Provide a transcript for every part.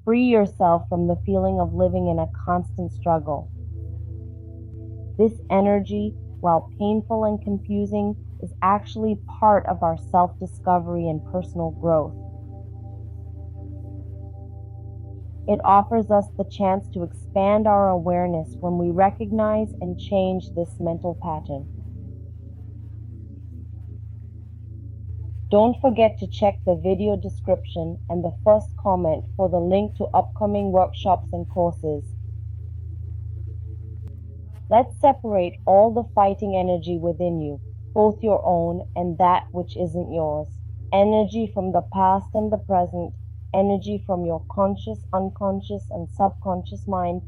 Free yourself from the feeling of living in a constant struggle. This energy, while painful and confusing, is actually part of our self-discovery and personal growth. It offers us the chance to expand our awareness when we recognize and change this mental pattern. Don't forget to check the video description and the first comment for the link to upcoming workshops and courses. Let's separate all the fighting energy within you, both your own and that which isn't yours. Energy from the past and the present, energy from your conscious, unconscious, and subconscious mind,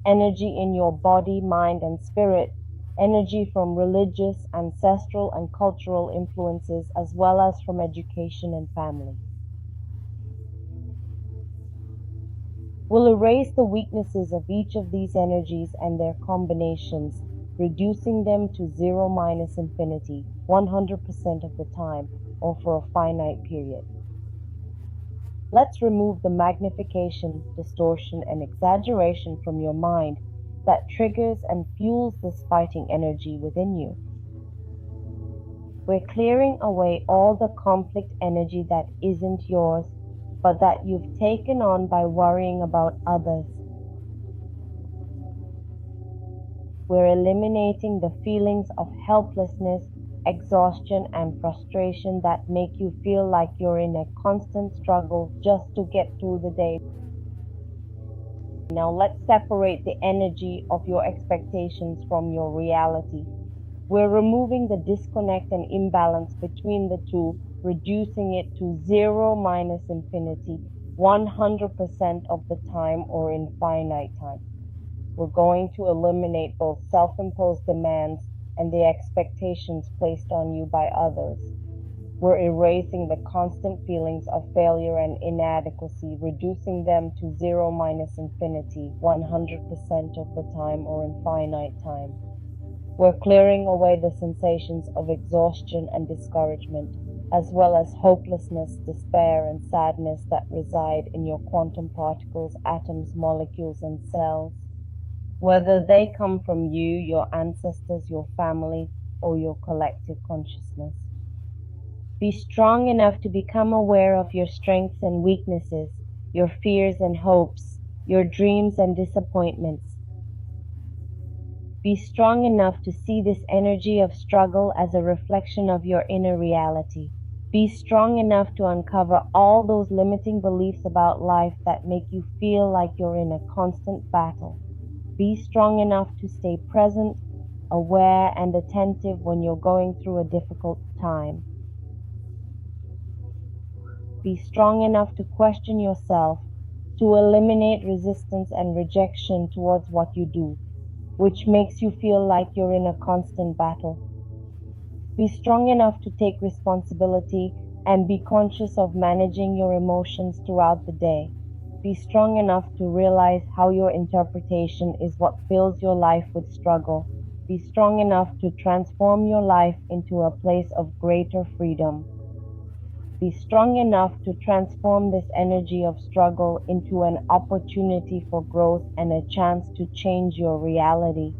energy in your body, mind, and spirit, energy from religious, ancestral, and cultural influences, as well as from education and family. We'll erase the weaknesses of each of these energies and their combinations, reducing them to 0 minus infinity, 100% of the time, or for a finite period. Let's remove the magnification, distortion, and exaggeration from your mind that triggers and fuels this fighting energy within you. We're clearing away all the conflict energy that isn't yours, but that you've taken on by worrying about others. We're eliminating the feelings of helplessness, exhaustion, and frustration that make you feel like you're in a constant struggle just to get through the day. Now let's separate the energy of your expectations from your reality. We're removing the disconnect and imbalance between the two, reducing it to 0 minus infinity, 100% of the time or in finite time. We're going to eliminate both self-imposed demands and the expectations placed on you by others. We're erasing the constant feelings of failure and inadequacy, reducing them to 0 minus infinity, 100% of the time or in finite time. We're clearing away the sensations of exhaustion and discouragement, as well as hopelessness, despair, and sadness that reside in your quantum particles, atoms, molecules, and cells. Whether they come from you, your ancestors, your family, or your collective consciousness. Be strong enough to become aware of your strengths and weaknesses, your fears and hopes, your dreams and disappointments. Be strong enough to see this energy of struggle as a reflection of your inner reality. Be strong enough to uncover all those limiting beliefs about life that make you feel like you're in a constant battle. Be strong enough to stay present, aware, and attentive when you're going through a difficult time. Be strong enough to question yourself, to eliminate resistance and rejection towards what you do, which makes you feel like you're in a constant battle. Be strong enough to take responsibility and be conscious of managing your emotions throughout the day. Be strong enough to realize how your interpretation is what fills your life with struggle. Be strong enough to transform your life into a place of greater freedom. Be strong enough to transform this energy of struggle into an opportunity for growth and a chance to change your reality.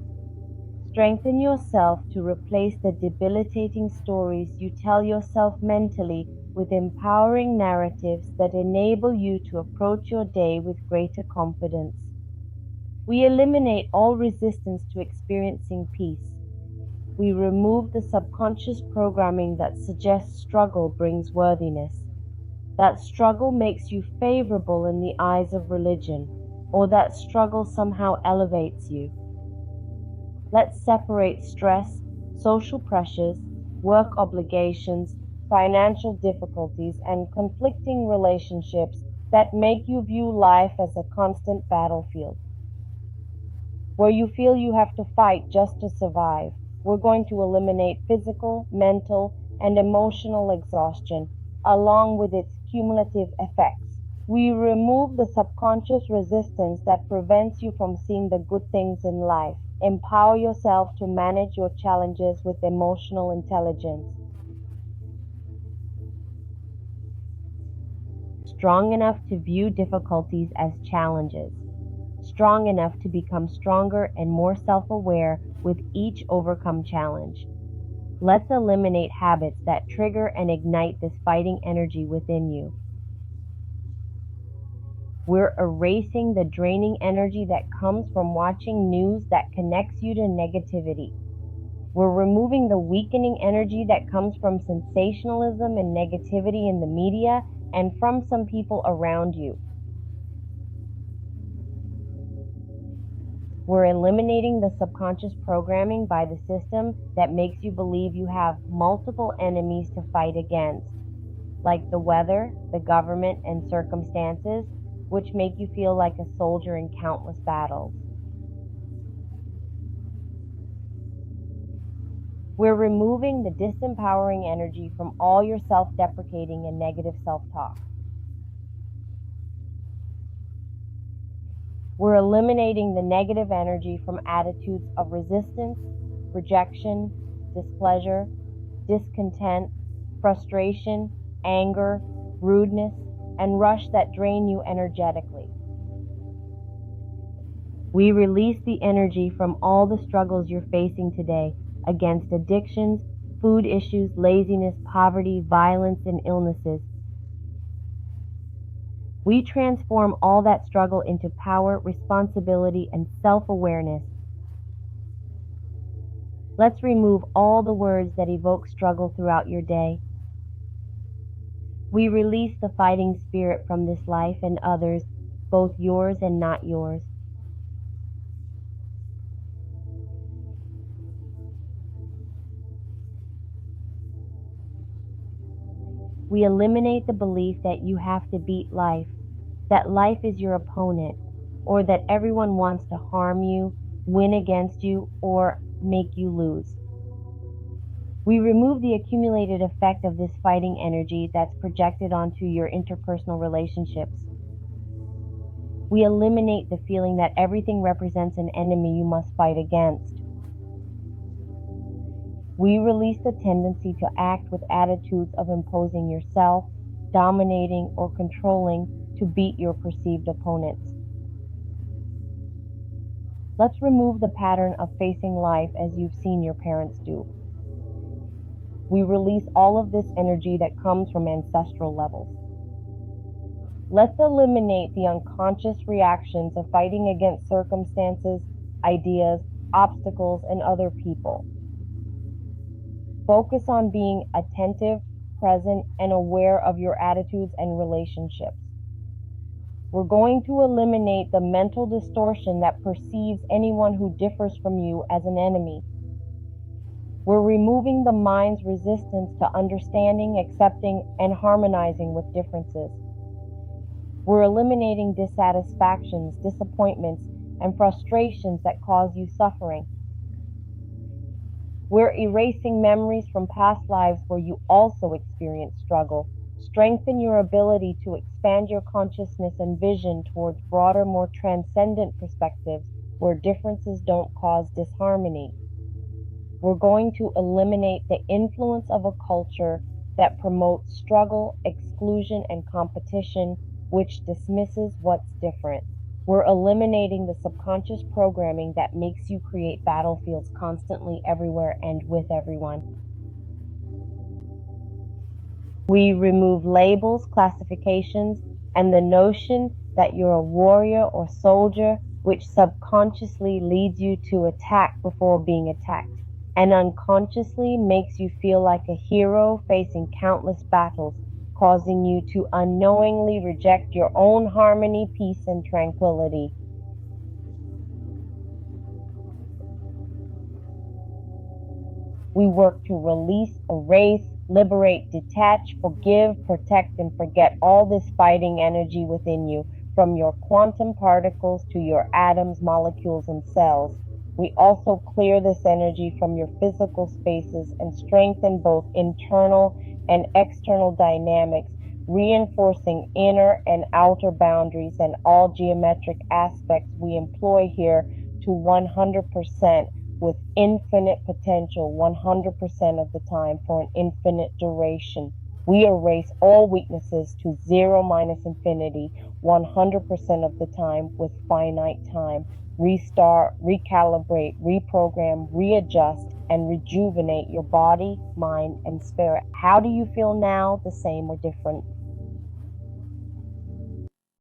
Strengthen yourself to replace the debilitating stories you tell yourself mentally with empowering narratives that enable you to approach your day with greater confidence. We eliminate all resistance to experiencing peace. We remove the subconscious programming that suggests struggle brings worthiness, that struggle makes you favorable in the eyes of religion, or that struggle somehow elevates you. Let's separate stress, social pressures, work obligations, financial difficulties, and conflicting relationships that make you view life as a constant battlefield, where you feel you have to fight just to survive. We're going to eliminate physical, mental, and emotional exhaustion, along with its cumulative effects. We remove the subconscious resistance that prevents you from seeing the good things in life. Empower yourself to manage your challenges with emotional intelligence. strong enough to view difficulties as challenges, strong enough to become stronger and more self-aware with each overcome challenge. Let's eliminate habits that trigger and ignite this fighting energy within you. We're erasing the draining energy that comes from watching news that connects you to negativity. We're removing the weakening energy that comes from sensationalism and negativity in the media and from some people around you. We're eliminating the subconscious programming by the system that makes you believe you have multiple enemies to fight against, like the weather, the government, and circumstances, which make you feel like a soldier in countless battles. We're removing the disempowering energy from all your self-deprecating and negative self-talk. We're eliminating the negative energy from attitudes of resistance, rejection, displeasure, discontent, frustration, anger, rudeness, and rush that drain you energetically. We release the energy from all the struggles you're facing today against addictions, food issues, laziness, poverty, violence, and illnesses. We transform all that struggle into power, responsibility, and self-awareness. Let's remove all the words that evoke struggle throughout your day. We release the fighting spirit from this life and others, both yours and not yours. We eliminate the belief that you have to beat life, that life is your opponent, or that everyone wants to harm you, win against you, or make you lose. We remove the accumulated effect of this fighting energy that's projected onto your interpersonal relationships. We eliminate the feeling that everything represents an enemy you must fight against. We release the tendency to act with attitudes of imposing yourself, dominating, or controlling to beat your perceived opponents. Let's remove the pattern of facing life as you've seen your parents do. We release all of this energy that comes from ancestral levels. Let's eliminate the unconscious reactions of fighting against circumstances, ideas, obstacles, and other people. Focus on being attentive, present, and aware of your attitudes and relationships. We're going to eliminate the mental distortion that perceives anyone who differs from you as an enemy. We're removing the mind's resistance to understanding, accepting, and harmonizing with differences. We're eliminating dissatisfactions, disappointments, and frustrations that cause you suffering. We're erasing memories from past lives where you also experienced struggle. Strengthen your ability to expand your consciousness and vision towards broader, more transcendent perspectives where differences don't cause disharmony. We're going to eliminate the influence of a culture that promotes struggle, exclusion, and competition, which dismisses what's different. We're eliminating the subconscious programming that makes you create battlefields constantly, everywhere, and with everyone. We remove labels, classifications, and the notion that you're a warrior or soldier, which subconsciously leads you to attack before being attacked, and unconsciously makes you feel like a hero facing countless battles, causing you to unknowingly reject your own harmony, peace, and tranquility. We work to release, erase, liberate, detach, forgive, protect, and forget all this fighting energy within you, from your quantum particles to your atoms, molecules, and cells. We also clear this energy from your physical spaces and strengthen both internal and external dynamics, reinforcing inner and outer boundaries and all geometric aspects we employ here to 100% with infinite potential 100% of the time for an infinite duration. We erase all weaknesses to zero minus infinity 100% of the time with finite time. Restart, recalibrate, reprogram, readjust, and rejuvenate your body, mind, and spirit. How do you feel now? The same or different?